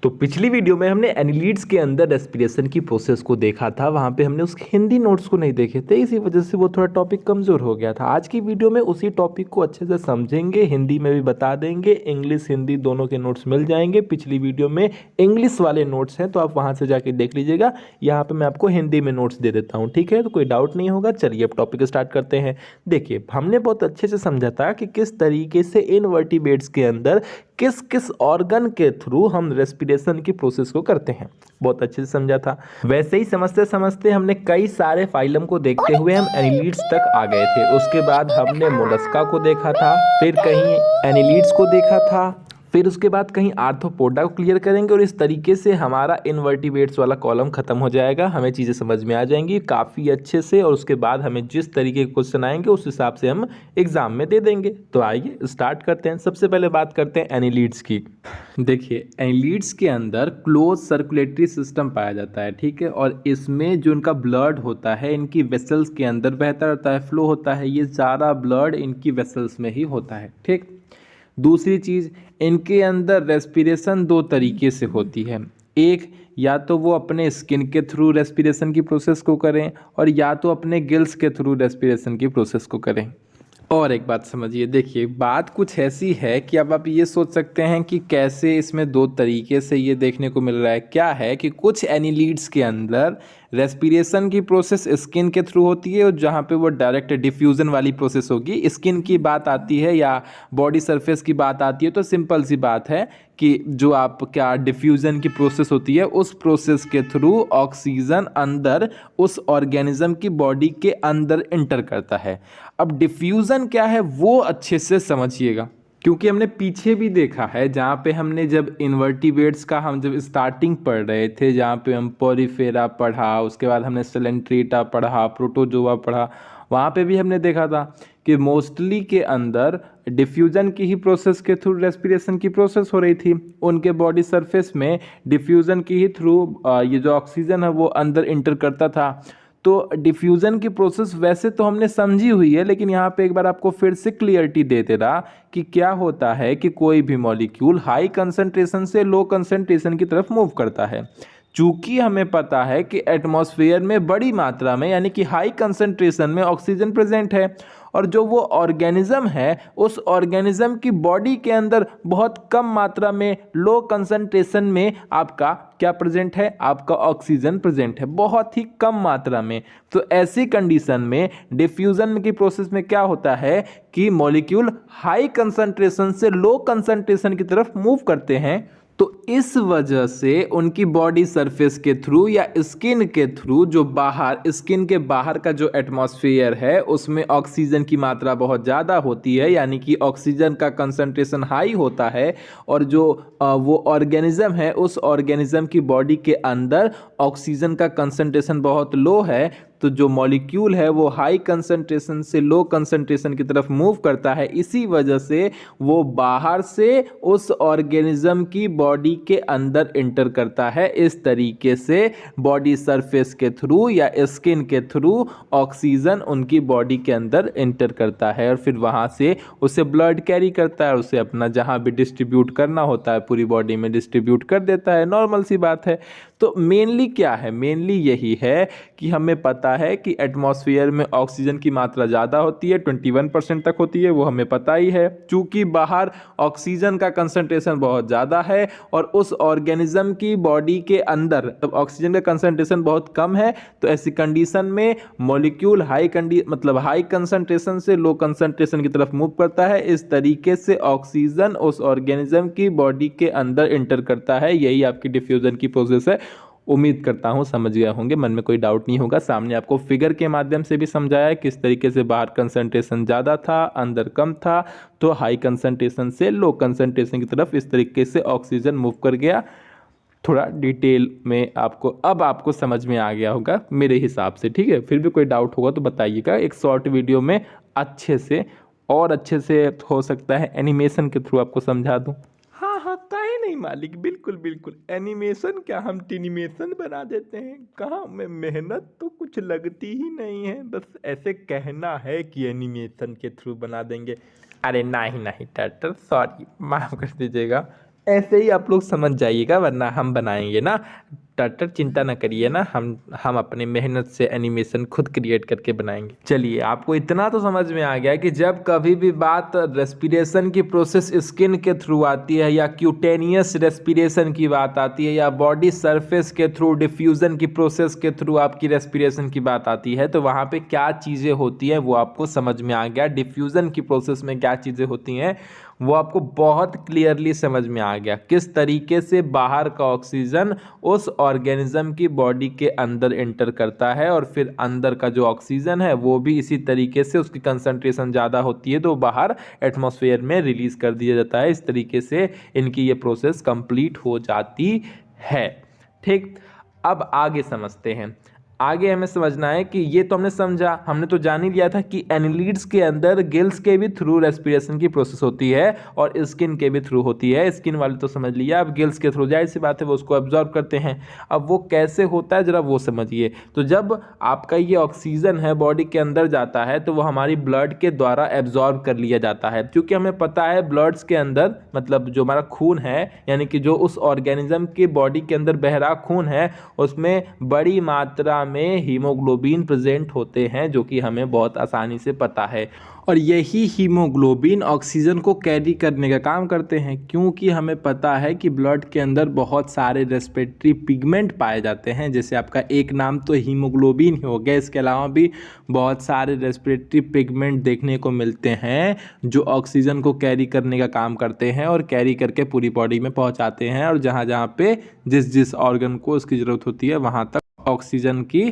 तो पिछली वीडियो में हमने एनालिट्स के अंदर रेस्पिरेशन की प्रोसेस को देखा था। वहाँ पे हमने उसके हिंदी नोट्स को नहीं देखे थे, इसी वजह से वो थोड़ा टॉपिक कमज़ोर हो गया था। आज की वीडियो में उसी टॉपिक को अच्छे से समझेंगे, हिंदी में भी बता देंगे, इंग्लिश हिंदी दोनों के नोट्स मिल जाएंगे। पिछली वीडियो में इंग्लिश वाले नोट्स हैं तो आप वहाँ से जाके देख लीजिएगा। यहाँ पर मैं आपको हिंदी में नोट्स दे देता हूँ, ठीक है? तो कोई डाउट नहीं होगा। चलिए अब टॉपिक स्टार्ट करते हैं। देखिए, हमने बहुत अच्छे से समझा था कि किस तरीके से इनवर्टिब्रेट्स के अंदर किस किस ऑर्गन के थ्रू हम रेस्पिरेशन की प्रोसेस को करते हैं। बहुत अच्छे से समझा था। वैसे ही समझते समझते हमने कई सारे फाइलम को देखते हुए हम एनालिट्स तक आ गए थे। उसके बाद हमने मोलस्का को देखा था, फिर कहीं एनालिट्स को देखा था, फिर उसके बाद कहीं आर्थ्रोपोडा को क्लियर करेंगे और इस तरीके से हमारा इनवर्टिब्रेट्स वाला कॉलम खत्म हो जाएगा। हमें चीज़ें समझ में आ जाएंगी काफ़ी अच्छे से और उसके बाद हमें जिस तरीके के क्वेश्चन आएंगे उस हिसाब से हम एग्जाम में दे देंगे। तो आइए स्टार्ट करते हैं। सबसे पहले बात करते हैं एनालिट्स की। देखिए, एनालिट्स के अंदर क्लोज सर्कुलेटरी सिस्टम पाया जाता है, ठीक है? और इसमें जो इनका ब्लड होता है इनकी वेसल्स के अंदर बहता रहता है, फ्लो होता है। ये सारा ब्लड इनकी वेसल्स में ही होता है, ठीक। दूसरी चीज़, इनके अंदर रेस्पिरेशन दो तरीके से होती है। एक, या तो वो अपने स्किन के थ्रू रेस्पिरेशन की प्रोसेस को करें और या तो अपने गिल्स के थ्रू रेस्पिरेशन की प्रोसेस को करें। और एक बात समझिए, देखिए बात कुछ ऐसी है कि अब आप ये सोच सकते हैं कि कैसे इसमें दो तरीके से ये देखने को मिल रहा है। क्या है कि कुछ एनालिट्स के अंदर रेस्पिरेशन की प्रोसेस स्किन के थ्रू होती है और जहाँ पे वो डायरेक्ट डिफ्यूज़न वाली प्रोसेस होगी। स्किन की बात आती है या बॉडी सरफेस की बात आती है तो सिंपल सी बात है कि जो आप क्या डिफ्यूज़न की प्रोसेस होती है उस प्रोसेस के थ्रू ऑक्सीजन अंदर उस ऑर्गेनिज्म की बॉडी के अंदर इंटर करता है। अब डिफ्यूज़न क्या है वो अच्छे से समझिएगा, क्योंकि हमने पीछे भी देखा है जहाँ पे हमने जब इन्वर्टिब्रेट्स का हम जब स्टार्टिंग पढ़ रहे थे, जहाँ पे हम पोरिफेरा पढ़ा, उसके बाद हमने सेलेंट्रेटा पढ़ा, प्रोटोजोआ पढ़ा, वहाँ पे भी हमने देखा था कि मोस्टली के अंदर डिफ्यूज़न की ही प्रोसेस के थ्रू रेस्पिरेशन की प्रोसेस हो रही थी। उनके बॉडी सरफेस में डिफ्यूज़न की ही थ्रू ये जो ऑक्सीजन है वो अंदर इंटर करता था। तो डिफ्यूज़न की प्रोसेस वैसे तो हमने समझी हुई है, लेकिन यहाँ पे एक बार आपको फिर से क्लियरिटी दे दे रहा कि क्या होता है कि कोई भी मॉलिक्यूल हाई कंसंट्रेशन से लो कंसंट्रेशन की तरफ मूव करता है। चूंकि हमें पता है कि एटमॉस्फेयर में बड़ी मात्रा में यानी कि हाई कंसंट्रेशन में ऑक्सीजन प्रेजेंट है और जो वो ऑर्गेनिज्म है उस ऑर्गेनिज्म की बॉडी के अंदर बहुत कम मात्रा में लो कंसंट्रेशन में आपका क्या प्रेजेंट है, आपका ऑक्सीजन प्रेजेंट है, बहुत ही कम मात्रा में। तो ऐसी कंडीशन में डिफ्यूजन की प्रोसेस में क्या होता है कि मॉलिक्यूल हाई कंसंट्रेशन से लो कंसंट्रेशन की तरफ मूव करते हैं। तो इस वजह से उनकी बॉडी सरफेस के थ्रू या स्किन के थ्रू जो बाहर स्किन के बाहर का जो एटमॉस्फेयर है उसमें ऑक्सीजन की मात्रा बहुत ज़्यादा होती है, यानी कि ऑक्सीजन का कंसंट्रेशन हाई होता है और जो वो ऑर्गेनिज्म है उस ऑर्गेनिज्म की बॉडी के अंदर ऑक्सीजन का कंसंट्रेशन बहुत लो है। तो जो मॉलिक्यूल है वो हाई कंसंट्रेशन से लो कंसंट्रेशन की तरफ मूव करता है। इसी वजह से वो बाहर से उस ऑर्गेनिज्म की बॉडी के अंदर इंटर करता है। इस तरीके से बॉडी सरफेस के थ्रू या स्किन के थ्रू ऑक्सीजन उनकी बॉडी के अंदर इंटर करता है और फिर वहाँ से उसे ब्लड कैरी करता है और उसे अपना जहाँ भी डिस्ट्रीब्यूट करना होता है पूरी बॉडी में डिस्ट्रीब्यूट कर देता है। नॉर्मल सी बात है। तो मेनली क्या है, मेनली यही है कि हमें पता है कि एटमॉस्फेयर में ऑक्सीजन की मात्रा ज़्यादा होती है, 21% तक होती है, वो हमें पता ही है। चूँकि बाहर ऑक्सीजन का कंसंट्रेशन बहुत ज़्यादा है और उस ऑर्गेनिज्म की बॉडी के अंदर तब ऑक्सीजन का कंसंट्रेशन बहुत कम है, तो ऐसी कंडीशन में मॉलिक्यूल हाई कंसंट्रेशन से लो कंसंट्रेशन की तरफ मूव करता है। इस तरीके से ऑक्सीजन उस ऑर्गेनिज्म की बॉडी के अंदर इंटर करता है। यही आपकी डिफ्यूजन की प्रोसेस है। उम्मीद करता हूँ समझ गए होंगे, मन में कोई डाउट नहीं होगा। सामने आपको फिगर के माध्यम से भी समझाया है किस तरीके से बाहर कंसंट्रेशन ज़्यादा था, अंदर कम था, तो हाई कंसंट्रेशन से लो कंसंट्रेशन की तरफ इस तरीके से ऑक्सीजन मूव कर गया। थोड़ा डिटेल में आपको समझ में आ गया होगा मेरे हिसाब से, ठीक है? फिर भी कोई डाउट होगा तो बताइएगा। एक शॉर्ट वीडियो में अच्छे से हो सकता है एनिमेशन के थ्रू आपको समझा दूँ। हाँ, काहे नहीं मालिक, बिल्कुल बिल्कुल। एनिमेशन क्या, हम टिनिमेशन बना देते हैं। कहाँ में मेहनत तो कुछ लगती ही नहीं है, बस ऐसे कहना है कि एनिमेशन के थ्रू बना देंगे। अरे नहीं नहीं टाटर, सॉरी, माफ़ कर दीजिएगा। ऐसे ही आप लोग समझ जाइएगा, वरना हम बनाएंगे ना। टाटर चिंता ना करिए ना, हम अपनी मेहनत से एनिमेशन खुद क्रिएट करके बनाएंगे। चलिए, आपको इतना तो समझ में आ गया कि जब कभी भी बात रेस्पिरेशन की प्रोसेस स्किन के थ्रू आती है, या क्यूटेनियस रेस्पिरेशन की बात आती है, या बॉडी सरफेस के थ्रू डिफ्यूजन की प्रोसेस के थ्रू आपकी रेस्पिरेशन की बात आती है, तो वहाँ पे क्या चीज़ें होती हैं वो आपको समझ में आ गया। डिफ्यूजन की प्रोसेस में क्या चीज़ें होती हैं वो आपको बहुत क्लियरली समझ में आ गया। किस तरीके से बाहर का ऑक्सीजन उस ऑर्गेनिज्म की बॉडी के अंदर एंटर करता है, और फिर अंदर का जो ऑक्सीजन है वो भी इसी तरीके से, उसकी कंसंट्रेशन ज़्यादा होती है तो बाहर एटमॉस्फेयर में रिलीज कर दिया जाता है। इस तरीके से इनकी ये प्रोसेस कंप्लीट हो जाती है। ठीक, अब आगे समझते हैं। आगे हमें समझना है कि ये तो हमने समझा, हमने तो जान ही लिया था कि एनिलीड्स के अंदर गिल्स के भी थ्रू रेस्पिरेशन की प्रोसेस होती है और स्किन के भी थ्रू होती है। स्किन वाले तो समझ लिया, अब गिल्स के थ्रू जाहिर सी बात है वो उसको एब्जॉर्ब करते हैं। अब वो कैसे होता है जरा वो समझिए। तो जब आपका ये ऑक्सीजन है बॉडी के अंदर जाता है तो वो हमारी ब्लड के द्वारा एब्जॉर्ब कर लिया जाता है, क्योंकि हमें पता है ब्लड्स के अंदर, मतलब जो हमारा खून है, यानी कि जो उस ऑर्गेनिज्म के बॉडी के अंदर बह रहा खून है, उसमें बड़ी मात्रा में हीमोग्लोबिन प्रेजेंट होते हैं, जो कि हमें बहुत आसानी से पता है। और यही हीमोग्लोबिन ऑक्सीजन को कैरी करने का काम करते हैं, क्योंकि हमें पता है कि ब्लड के अंदर बहुत सारे रेस्पिरेटरी पिगमेंट पाए जाते हैं। जैसे आपका एक नाम तो हीमोग्लोबिन ही हो गया, इसके अलावा भी बहुत सारे रेस्पिरेटरी पिगमेंट देखने को मिलते हैं जो ऑक्सीजन को कैरी करने का काम करते हैं और कैरी करके पूरी बॉडी में पहुंचाते हैं, और जहाँ जहाँ पे जिस जिस ऑर्गन को उसकी ज़रूरत होती है वहाँ तक ऑक्सीजन की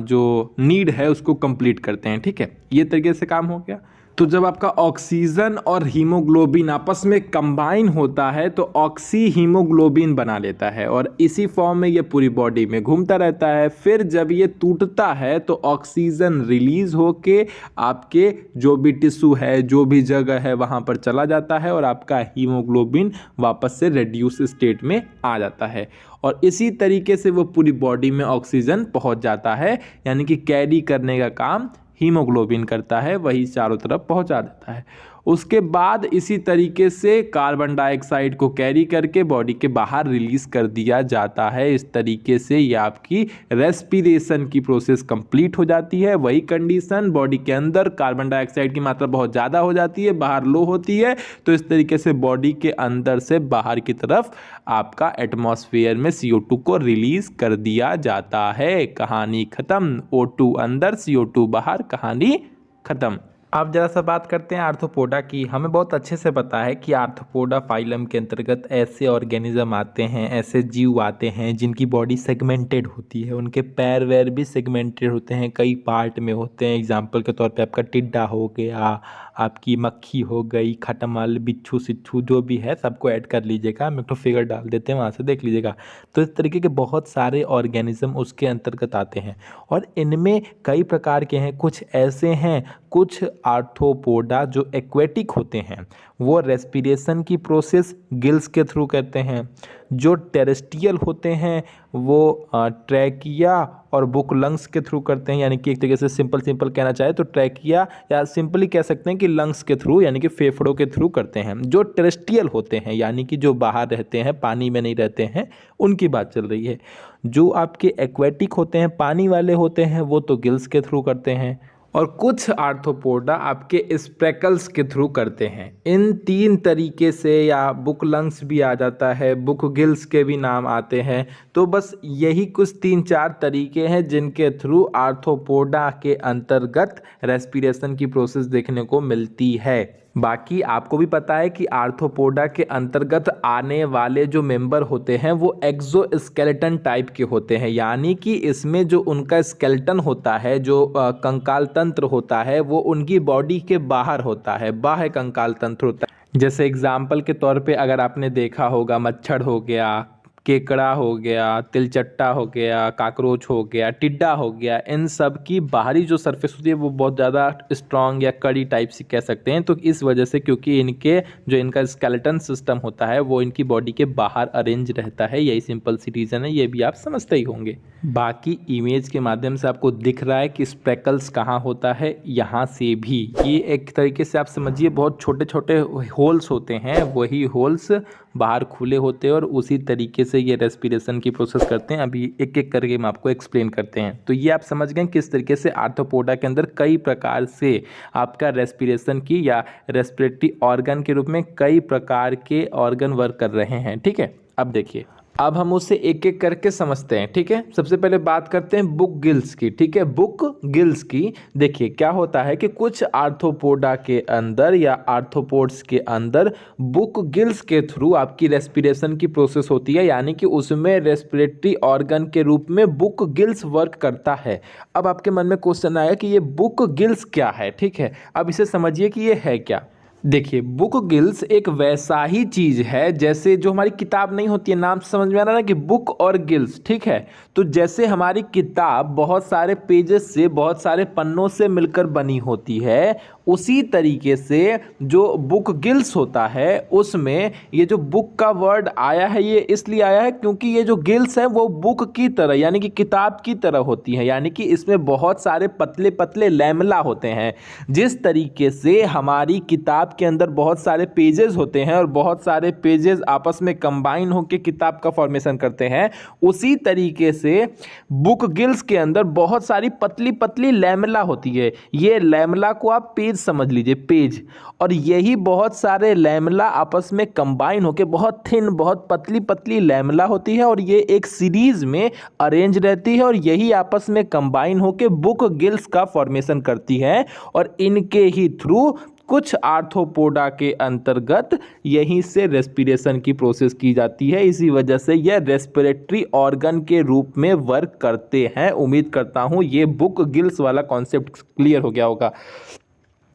जो नीड है उसको कंप्लीट करते हैं। ठीक है, ये तरीके से काम हो गया। तो जब आपका ऑक्सीजन और हीमोग्लोबिन आपस में कंबाइन होता है तो ऑक्सी हीमोग्लोबिन बना लेता है, और इसी फॉर्म में ये पूरी बॉडी में घूमता रहता है। फिर जब ये टूटता है तो ऑक्सीजन रिलीज होके आपके जो भी टिश्यू है, जो भी जगह है, वहाँ पर चला जाता है, और आपका हीमोग्लोबिन वापस से रेड्यूस स्टेट में आ जाता है। और इसी तरीके से वो पूरी बॉडी में ऑक्सीजन पहुँच जाता है, यानी कि कैरी करने का काम हीमोग्लोबिन करता है, वही चारों तरफ पहुंचा देता है। उसके बाद इसी तरीके से कार्बन डाइऑक्साइड को कैरी करके बॉडी के बाहर रिलीज कर दिया जाता है। इस तरीके से ये आपकी रेस्पिरेशन की प्रोसेस कंप्लीट हो जाती है। वही कंडीशन, बॉडी के अंदर कार्बन डाइऑक्साइड की मात्रा बहुत ज़्यादा हो जाती है, बाहर लो होती है, तो इस तरीके से बॉडी के अंदर से बाहर की तरफ आपका एटमॉस्फेयर में CO2 को रिलीज कर दिया जाता है। कहानी खत्म। O2 अंदर, CO2 बाहर, कहानी खत्म। अब जरा सा बात करते हैं आर्थ्रोपोडा की। हमें बहुत अच्छे से पता है कि आर्थ्रोपोडा फाइलम के अंतर्गत ऐसे ऑर्गेनिज्म आते हैं, ऐसे जीव आते हैं जिनकी बॉडी सेगमेंटेड होती है, उनके पैर वैर भी सेगमेंटेड होते हैं, कई पार्ट में होते हैं। एग्जाम्पल के तौर पे आपका टिड्डा हो गया, आपकी मक्खी हो गई, खटमल, बिच्छू, सिच्छू, जो भी है सबको ऐड कर लीजिएगा, हम एक तो फिगर डाल देते हैं, वहाँ से देख लीजिएगा। तो इस तरीके के बहुत सारे ऑर्गेनिज्म उसके अंतर्गत आते हैं, और इनमें कई प्रकार के हैं। कुछ ऐसे हैं, कुछ आर्थ्रोपोडा जो एक्वेटिक होते हैं, वो रेस्पिरेशन की प्रोसेस गिल्स के थ्रू करते हैं। जो टेरेस्ट्रियल होते हैं वो ट्रैकिया और बुक लंग्स के थ्रू करते हैं, यानी कि एक तरीके से सिंपल कहना चाहे तो ट्रैकिया, या सिंपली कह सकते हैं कि लंग्स के थ्रू, यानी कि फेफड़ों के थ्रू करते हैं। जो टेरेस्ट्रियल होते हैं, यानी कि जो बाहर रहते हैं, पानी में नहीं रहते हैं, उनकी बात चल रही है। जो आपके एक्वेटिक होते हैं, पानी वाले होते हैं, वो तो गिल्स के थ्रू करते हैं, और कुछ आर्थ्रोपोडा आपके स्प्रेकल्स के थ्रू करते हैं। इन तीन तरीके से, या बुक लंग्स भी आ जाता है, बुक गिल्स के भी नाम आते हैं। तो बस यही कुछ 3-4 तरीके हैं जिनके थ्रू आर्थ्रोपोडा के अंतर्गत रेस्पिरेशन की प्रोसेस देखने को मिलती है। बाकी आपको भी पता है कि आर्थ्रोपोडा के अंतर्गत आने वाले जो मेंबर होते हैं वो एक्सोस्केलेटन टाइप के होते हैं, यानी कि इसमें जो उनका स्केलेटन होता है, जो कंकाल तंत्र होता है, वो उनकी बॉडी के बाहर होता है, बाह्य कंकाल तंत्र होता है। जैसे एग्जाम्पल के तौर पे अगर आपने देखा होगा, मच्छर हो गया, केकड़ा हो गया, तिलचट्टा हो गया, काकरोच हो गया, टिड्डा हो गया, इन सब की बाहरी जो सरफेस होती है वो बहुत ज़्यादा स्ट्रॉन्ग या कड़ी टाइप से कह सकते हैं। तो इस वजह से, क्योंकि इनका स्केलेटन सिस्टम होता है वो इनकी बॉडी के बाहर अरेंज रहता है, यही सिंपल सी रीज़न है, ये भी आप समझते ही होंगे। बाकी इमेज के माध्यम से आपको दिख रहा है कि स्प्रेकल्स कहाँ होता है, यहाँ से भी ये एक तरीके से आप समझिए बहुत छोटे छोटे होल्स होते हैं, वही होल्स बाहर खुले होते हैं और उसी तरीके से ये रेस्पिरेशन की प्रोसेस करते हैं। अभी एक एक करके हम आपको एक्सप्लेन करते हैं। तो ये आप समझ गए किस तरीके से आर्थ्रोपोडा के अंदर कई प्रकार से आपका रेस्पिरेशन की या रेस्पिरेटरी ऑर्गन के रूप में कई प्रकार के ऑर्गन वर्क कर रहे हैं। ठीक है, अब देखिए, अब हम उसे एक एक करके समझते हैं। ठीक है, सबसे पहले बात करते हैं बुक गिल्स की। ठीक है, बुक गिल्स की देखिए क्या होता है कि कुछ आर्थ्रोपोडा के अंदर या आर्थ्रोपोड्स के अंदर बुक गिल्स के थ्रू आपकी रेस्पिरेशन की प्रोसेस होती है, यानी कि उसमें रेस्पिरेटरी ऑर्गन के रूप में बुक गिल्स वर्क करता है। अब आपके मन में क्वेश्चन आया कि ये बुक गिल्स क्या है। ठीक है, अब इसे समझिए कि ये है क्या। देखिए, बुक गिल्स एक वैसा ही चीज़ है जैसे जो हमारी किताब नहीं होती है, नाम से समझ में आ रहा है ना कि बुक और गिल्स। ठीक है, तो जैसे हमारी किताब बहुत सारे पेजेस से, बहुत सारे पन्नों से मिलकर बनी होती है, उसी तरीके से जो बुक गिल्स होता है उसमें ये जो बुक का वर्ड आया है ये इसलिए आया है क्योंकि ये जो गिल्स हैं वो बुक की तरह यानी कि किताब की तरह होती हैं, यानी कि इसमें बहुत सारे पतले पतले लैमेला होते हैं। जिस तरीके से हमारी किताब के अंदर बहुत सारे पेजेस होते हैं और बहुत सारे पेजेस आपस में कंबाइन होकर किताब का फॉर्मेशन करते हैं, उसी तरीके से बुक गिल्स के अंदर बहुत सारी पतली पतली लैमेला होती है। ये लैमेला को आप पेज समझ लीजिए, पेज, और यही बहुत सारे लैमेला आपस में कंबाइन होकर बहुत थिन, बहुत पतली पतली लैमेला होती है और ये एक सीरीज में अरेंज रहती है और यही आपस में कंबाइन होकर बुक गिल्स का फॉर्मेशन करती है और इनके ही थ्रू कुछ आर्थ्रोपोडा के अंतर्गत यहीं से रेस्पिरेशन की प्रोसेस की जाती है। इसी वजह से यह रेस्पिरेटरी ऑर्गन के रूप में वर्क करते हैं। उम्मीद करता हूं ये बुक गिल्स वाला कॉन्सेप्ट क्लियर हो गया होगा।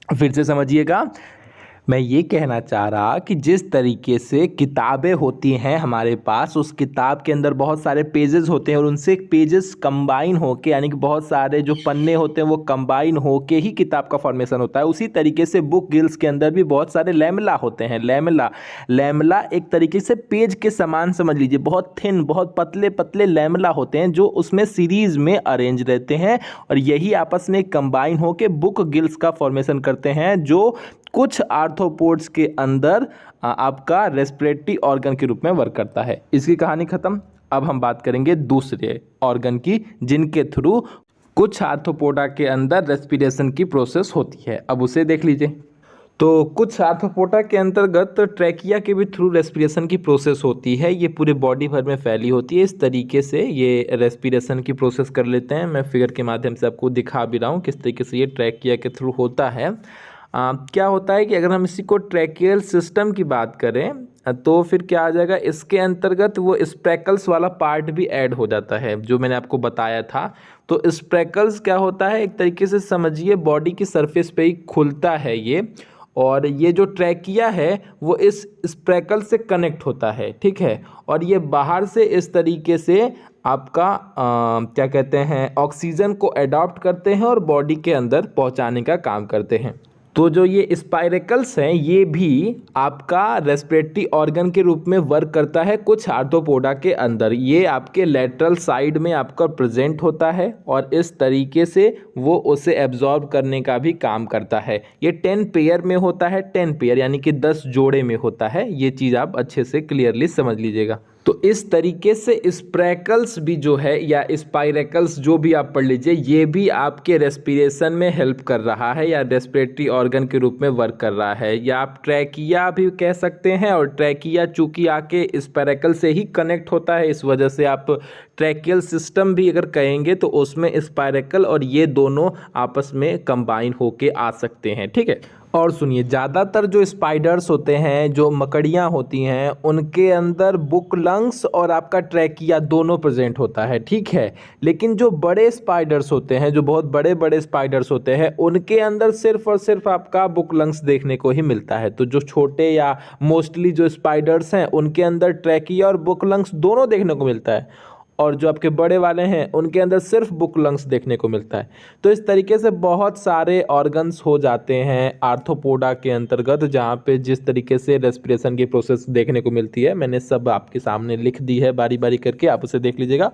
फिर से समझिएगा, मैं ये कहना चाह रहा कि जिस तरीके से किताबें होती हैं हमारे पास, उस किताब के अंदर बहुत सारे पेजेस होते हैं और उनसे पेजेस कंबाइन होके यानी कि बहुत सारे जो पन्ने होते हैं वो कंबाइन होके ही किताब का फॉर्मेशन होता है, उसी तरीके से बुक गिल्स के अंदर भी बहुत सारे लैमेला होते हैं। लैमेला एक तरीके से पेज के समान समझ लीजिए, बहुत थिन, बहुत पतले पतले लैमेला होते हैं जो उसमें सीरीज में अरेंज रहते हैं और यही आपस में कंबाइन होके बुक गिल्स का फॉर्मेशन करते हैं, जो कुछ आर्थ्रोपोड्स के अंदर आपका रेस्पिरेटरी ऑर्गन के रूप में वर्क करता है। इसकी कहानी खत्म। अब हम बात करेंगे दूसरे ऑर्गन की जिनके थ्रू कुछ आर्थ्रोपोडा के अंदर रेस्पिरेशन की प्रोसेस होती है। अब उसे देख लीजिए। तो कुछ आर्थ्रोपोडा के अंतर्गत ट्रैकिया के भी थ्रू रेस्पिरेशन की प्रोसेस होती है। ये पूरे बॉडी भर में फैली होती है। इस तरीके से ये रेस्पिरेशन की प्रोसेस कर लेते हैं। मैं फिगर के माध्यम से आपको दिखा भी रहा हूँ किस तरीके से ये ट्रैकिया के थ्रू होता है। क्या होता है कि अगर हम इसी को ट्रैकियल सिस्टम की बात करें तो फिर क्या आ जाएगा, इसके अंतर्गत वो स्प्रेकल्स वाला पार्ट भी ऐड हो जाता है जो मैंने आपको बताया था। तो स्प्रेकल्स क्या होता है, एक तरीके से समझिए बॉडी की सरफेस पे ही खुलता है ये, और ये जो ट्रैकिया है वो इस स्प्रेकल से कनेक्ट होता है। ठीक है, और ये बाहर से इस तरीके से आपका क्या कहते हैं ऑक्सीजन को अडॉप्ट करते हैं और बॉडी के अंदर पहुंचाने का काम करते हैं। तो जो ये स्पाइरेकल्स हैं ये भी आपका रेस्पिरेटरी ऑर्गन के रूप में वर्क करता है कुछ आर्थ्रोपोडा के अंदर। ये आपके लेटरल साइड में आपका प्रेजेंट होता है और इस तरीके से वो उसे एब्जॉर्ब करने का भी काम करता है। ये 10 पेयर में होता है, 10 पेयर यानी कि 10 जोड़े में होता है। ये चीज़ आप अच्छे से क्लियरली समझ लीजिएगा। तो इस तरीके से स्प्रेकल्स भी जो है या स्पाइरेकल्स जो भी आप पढ़ लीजिए, ये भी आपके रेस्पिरेशन में हेल्प कर रहा है या रेस्पिरेटरी ऑर्गन के रूप में वर्क कर रहा है, या आप ट्रैकिया भी कह सकते हैं। और ट्रैकिया चूंकि आके स्पाइरेकल से ही कनेक्ट होता है, इस वजह से आप ट्रैकियल सिस्टम भी अगर कहेंगे तो उसमें स्पाइरेकल और ये दोनों आपस में कंबाइन होके आ सकते हैं। ठीक है, और सुनिए, ज़्यादातर जो स्पाइडर्स होते हैं, जो मकड़ियाँ होती हैं, उनके अंदर बुक लंग्स और आपका ट्रैकिया दोनों प्रेजेंट होता है। ठीक है, लेकिन जो बड़े स्पाइडर्स होते हैं, जो बहुत बड़े बड़े स्पाइडर्स होते हैं, उनके अंदर सिर्फ और सिर्फ आपका बुक लंग्स देखने को ही मिलता है। तो जो छोटे या मोस्टली जो स्पाइडर्स हैं उनके अंदर ट्रैकिया और बुक लंग्स दोनों देखने को मिलता है, और जो आपके बड़े वाले हैं उनके अंदर सिर्फ बुक लंग्स देखने को मिलता है। तो इस तरीके से बहुत सारे ऑर्गन्स हो जाते हैं आर्थ्रोपोडा के अंतर्गत जहाँ पे जिस तरीके से रेस्पिरेशन की प्रोसेस देखने को मिलती है। मैंने सब आपके सामने लिख दी है बारी बारी करके, आप उसे देख लीजिएगा।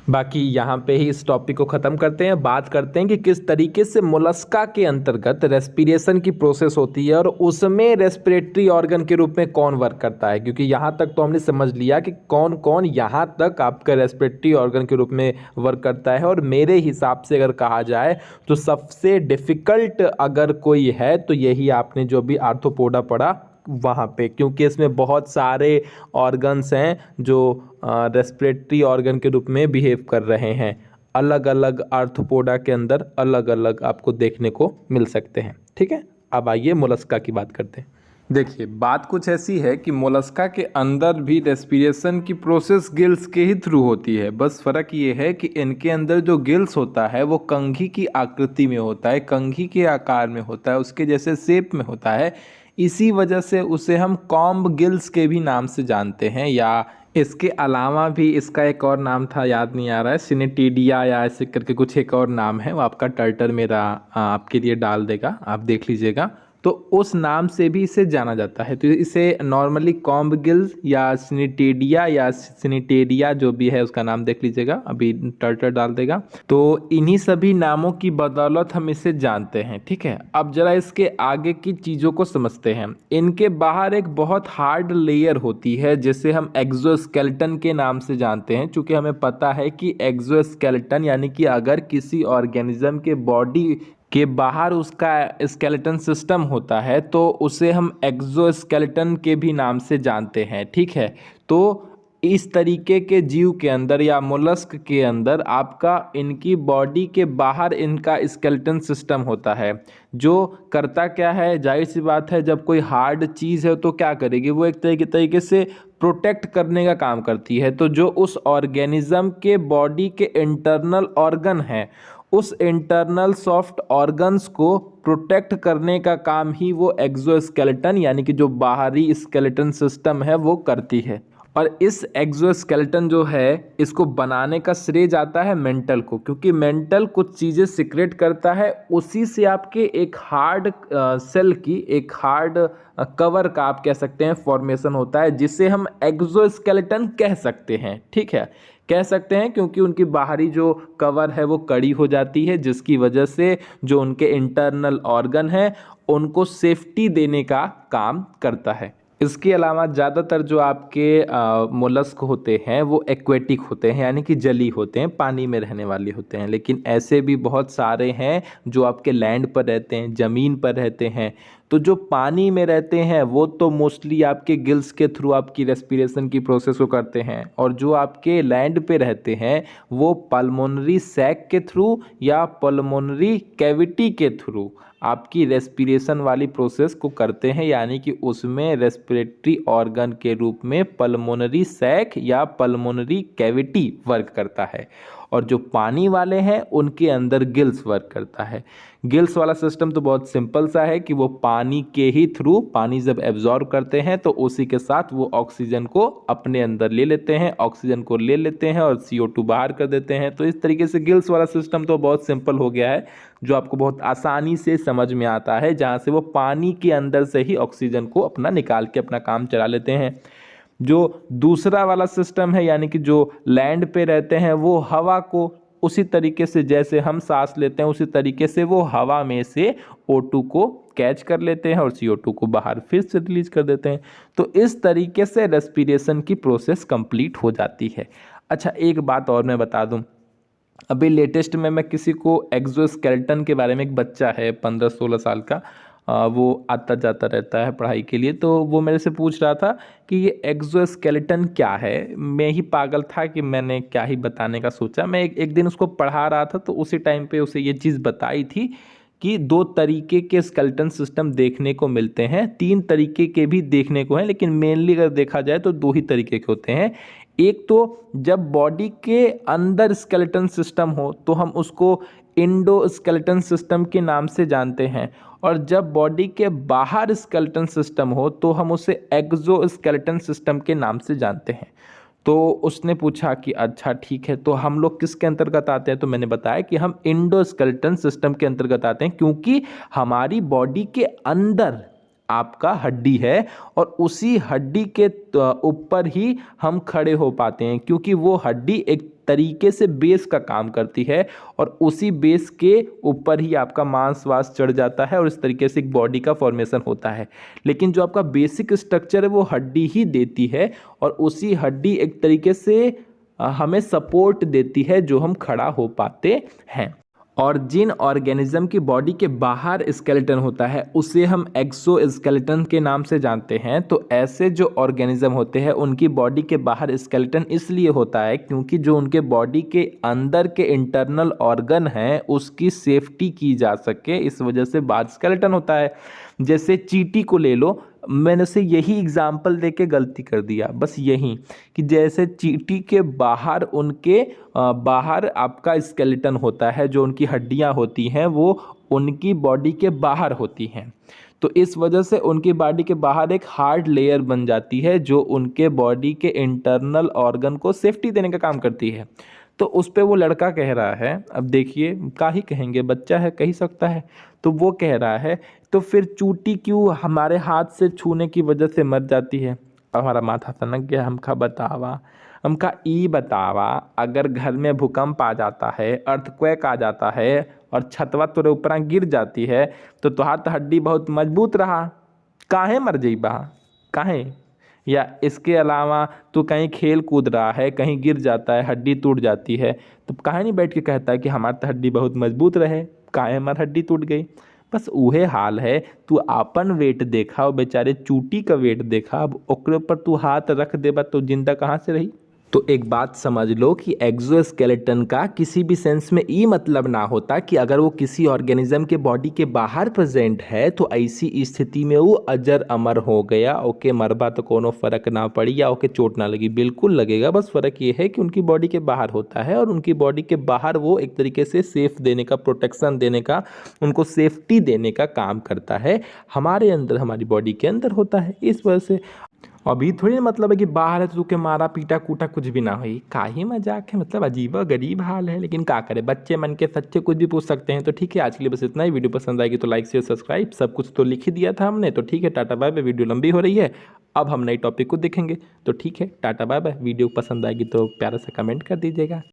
बाकी यहाँ पे ही इस टॉपिक को ख़त्म करते हैं। बात करते हैं कि किस तरीके से मोलस्का के अंतर्गत रेस्पिरेशन की प्रोसेस होती है और उसमें रेस्पिरेटरी ऑर्गन के रूप में कौन वर्क करता है, क्योंकि यहाँ तक तो हमने समझ लिया कि कौन कौन यहाँ तक आपका रेस्पिरेटरी ऑर्गन के रूप में वर्क करता है। और मेरे हिसाब से अगर कहा जाए तो सबसे डिफ़िकल्ट अगर कोई है तो यही आपने जो भी आर्थ्रोपोडा पढ़ा वहाँ पे, क्योंकि इसमें बहुत सारे ऑर्गन्स हैं जो रेस्पिरेटरी ऑर्गन के रूप में बिहेव कर रहे हैं। अलग अलग आर्थ्रोपोडा के अंदर अलग अलग आपको देखने को मिल सकते हैं। ठीक है, अब आइए मोलस्का की बात करते हैं। देखिए, बात कुछ ऐसी है कि मोलस्का के अंदर भी रेस्पिरेशन की प्रोसेस गिल्स के ही थ्रू होती है। बस फ़र्क ये है कि इनके अंदर जो गिल्स होता है वो कंघी की आकृति में होता है, कंघी के आकार में होता है, उसके जैसे शेप में होता है। इसी वजह से उसे हम कॉम्ब गिल्स के भी नाम से जानते हैं, या इसके अलावा भी इसका एक और नाम था, याद नहीं आ रहा है, सिनेटिडिया या ऐसे करके कुछ एक और नाम है, वो आपका टर्टर मेरा आपके लिए डाल देगा, आप देख लीजिएगा। तो उस नाम से भी इसे जाना जाता है। तो इसे नॉर्मली कॉम्ब गिल्स या सिनिटेडिया या सिनिटेरिया जो भी है उसका नाम देख लीजिएगा, अभी टर्टर डाल देगा। तो इन्हीं सभी नामों की बदौलत हम इसे जानते हैं। ठीक है, अब जरा इसके आगे की चीज़ों को समझते हैं। इनके बाहर एक बहुत हार्ड लेयर होती है जिसे हम एक्सोस्केलेटन के नाम से जानते हैं, क्योंकि हमें पता है कि एक्सोस्केलेटन यानी कि अगर किसी ऑर्गेनिज्म के बॉडी के बाहर उसका स्केलेटन सिस्टम होता है तो उसे हम एक्सोस्केलेटन के भी नाम से जानते हैं। ठीक है, तो इस तरीके के जीव के अंदर या मोलस्क के अंदर आपका इनकी बॉडी के बाहर इनका स्केलेटन सिस्टम होता है, जो करता क्या है, जाहिर सी बात है, जब कोई हार्ड चीज़ है तो क्या करेगी, वो एक तरीके से प्रोटेक्ट करने का काम करती है। तो जो उस ऑर्गेनिज्म के बॉडी के इंटरनल ऑर्गन है, उस इंटरनल सॉफ्ट ऑर्गन्स को प्रोटेक्ट करने का काम ही वो एक्सोस्केलेटन यानी कि जो बाहरी स्केलेटन सिस्टम है वो करती है। और इस एक्सोस्केलेटन जो है इसको बनाने का श्रेय जाता है मेंटल को, क्योंकि मेंटल कुछ चीज़ें सीक्रेट करता है, उसी से आपके एक हार्ड सेल की, एक हार्ड कवर का आप कह सकते हैं फॉर्मेशन होता है, जिसे हम एक्सोस्केलेटन कह सकते हैं। ठीक है, कह सकते हैं क्योंकि उनकी बाहरी जो कवर है वो कड़ी हो जाती है, जिसकी वजह से जो उनके इंटरनल ऑर्गन है उनको सेफ्टी देने का काम करता है। इसके अलावा ज़्यादातर जो आपके मोलस्क होते हैं वो एक्वेटिक होते हैं, यानी कि जली होते हैं, पानी में रहने वाले होते हैं। लेकिन ऐसे भी बहुत सारे हैं जो आपके लैंड पर रहते हैं, ज़मीन पर रहते हैं। तो जो पानी में रहते हैं वो तो मोस्टली आपके गिल्स के थ्रू आपकी रेस्पिरेशन की प्रोसेस को करते हैं, और जो आपके लैंड पे रहते हैं वो पल्मोनरी सैक के थ्रू या पल्मोनरी कैविटी के थ्रू आपकी रेस्पिरेशन वाली प्रोसेस को करते हैं, यानी कि उसमें रेस्पिरेटरी ऑर्गन के रूप में पल्मोनरी सैक या पल्मोनरी कैविटी वर्क करता है। और जो पानी वाले हैं उनके अंदर गिल्स वर्क करता है। गिल्स वाला सिस्टम तो बहुत सिंपल सा है कि वो पानी के ही थ्रू, पानी जब एब्जॉर्ब करते हैं तो उसी के साथ वो ऑक्सीजन को अपने अंदर ले लेते हैं, ऑक्सीजन को ले लेते हैं और CO2 बाहर कर देते हैं। तो इस तरीके से गिल्स वाला सिस्टम तो बहुत सिंपल हो गया है, जो आपको बहुत आसानी से समझ में आता है, जहाँ से वो पानी के अंदर से ही ऑक्सीजन को अपना निकाल के अपना काम चला लेते हैं। जो दूसरा वाला सिस्टम है यानी कि जो लैंड पे रहते हैं वो हवा को उसी तरीके से जैसे हम सांस लेते हैं उसी तरीके से वो हवा में से O2 को कैच कर लेते हैं और CO2 को बाहर फिर से रिलीज कर देते हैं। तो इस तरीके से रेस्पिरेशन की प्रोसेस कंप्लीट हो जाती है। अच्छा, एक बात और मैं बता दूं, अभी लेटेस्ट में मैं किसी को एक्सोस्केलेटन के बारे में, एक बच्चा है 15-16 साल का, वो आता जाता रहता है पढ़ाई के लिए, तो वो मेरे से पूछ रहा था कि ये एक्सोस्केलेटन क्या है। मैं ही पागल था कि मैंने क्या ही बताने का सोचा। मैं एक दिन उसको पढ़ा रहा था तो उसी टाइम पे उसे ये चीज़ बताई थी कि 2 तरीके के स्केलेटन सिस्टम देखने को मिलते हैं, 3 तरीके के भी देखने को हैं, लेकिन मेनली अगर देखा जाए तो 2 ही तरीके के होते हैं। एक तो जब बॉडी के अंदर स्केलेटन सिस्टम हो तो हम उसको इंडोस्केलेटन सिस्टम के नाम से जानते हैं, और जब बॉडी के बाहर स्केलेटन सिस्टम हो तो हम उसे एक्सोस्केलेटन सिस्टम के नाम से जानते हैं। तो उसने पूछा कि अच्छा ठीक है, तो हम लोग किसके अंतर्गत आते हैं, तो मैंने बताया कि हम इंडोस्केलेटन सिस्टम के अंतर्गत आते हैं, क्योंकि हमारी बॉडी के अंदर आपका हड्डी है और उसी हड्डी के ऊपर ही हम खड़े हो पाते हैं, क्योंकि वो हड्डी एक तरीके से बेस का काम करती है और उसी बेस के ऊपर ही आपका मांस वास चढ़ जाता है और इस तरीके से एक बॉडी का फॉर्मेशन होता है। लेकिन जो आपका बेसिक स्ट्रक्चर है वो हड्डी ही देती है और उसी हड्डी एक तरीके से हमें सपोर्ट देती है जो हम खड़ा हो पाते हैं। और जिन ऑर्गेनिज्म की बॉडी के बाहर स्केलेटन होता है उसे हम एक्सोस्केलेटन के नाम से जानते हैं। तो ऐसे जो ऑर्गेनिज्म होते हैं उनकी बॉडी के बाहर स्केलेटन इसलिए होता है क्योंकि जो उनके बॉडी के अंदर के इंटरनल ऑर्गन हैं उसकी सेफ्टी की जा सके, इस वजह से बाहर स्केलेटन होता है। जैसे चींटी को ले लो, मैंने से यही एग्जाम्पल देके गलती कर दिया, बस यही कि जैसे चींटी के बाहर उनके बाहर आपका स्केलेटन होता है, जो उनकी हड्डियां होती हैं वो उनकी बॉडी के बाहर होती हैं। तो इस वजह से उनकी बॉडी के बाहर एक हार्ड लेयर बन जाती है जो उनके बॉडी के इंटरनल ऑर्गन को सेफ्टी देने का काम करती है। तो उस पे वो लड़का कह रहा है, अब देखिए का ही कहेंगे, बच्चा है कह ही सकता है, तो वो कह रहा है तो फिर चूटी क्यों हमारे हाथ से छूने की वजह से मर जाती है। अब हमारा माथा सनक गया, हमका बतावा, हमका ई बतावा, अगर घर में भूकंप आ जाता है, अर्थक्वेक आ जाता है और छतवा तोरे ऊपर गिर जाती है तो तुहार तो हड्डी बहुत मजबूत रहा, काहे मर जइबा, काहे। या इसके अलावा तू कहीं खेल कूद रहा है, कहीं गिर जाता है, हड्डी टूट जाती है, तो काहे नहीं बैठ के कहता है कि हमारी तो हड्डी बहुत मजबूत रहे, काहे हमारी हड्डी टूट गई। बस उहे हाल है, तू अपन वेट देखा और बेचारे चूटी का वेट देखा, अब ओकरे ऊपर तू हाथ रख देबा तो जिंदा कहाँ से रही। तो एक बात समझ लो कि एक्सोस्केलेटन का किसी भी सेंस में ये मतलब ना होता कि अगर वो किसी ऑर्गेनिज्म के बॉडी के बाहर प्रेजेंट है तो ऐसी स्थिति में वो अजर अमर हो गया, ओके मरबा तो कोनो फर्क ना पड़ी या ओके चोट ना लगी, बिल्कुल लगेगा। बस फर्क ये है कि उनकी बॉडी के बाहर होता है और उनकी बॉडी के बाहर वो एक तरीके से सेफ देने का, प्रोटेक्शन देने का, उनको सेफ्टी देने का काम करता है। हमारे अंदर, हमारी बॉडी के अंदर होता है, इस वजह से अभी थोड़ी मतलब है कि बाहर है तो के मारा पीटा कूटा कुछ भी ना हुई, काहे मजाक है, मतलब अजीब गरीब हाल है। लेकिन क्या करे, बच्चे मन के सच्चे कुछ भी पूछ सकते हैं। तो ठीक है, आज के लिए बस इतना ही। वीडियो पसंद आएगी तो लाइक शेयर सब्सक्राइब सब कुछ तो लिख ही दिया था हमने। तो ठीक है, टाटा बाय बाय। वीडियो लंबी हो रही है, अब हम नई टॉपिक को देखेंगे। तो ठीक है, टाटा बाय बाय। वीडियो पसंद आएगी तो प्यारा सा कमेंट कर दीजिएगा।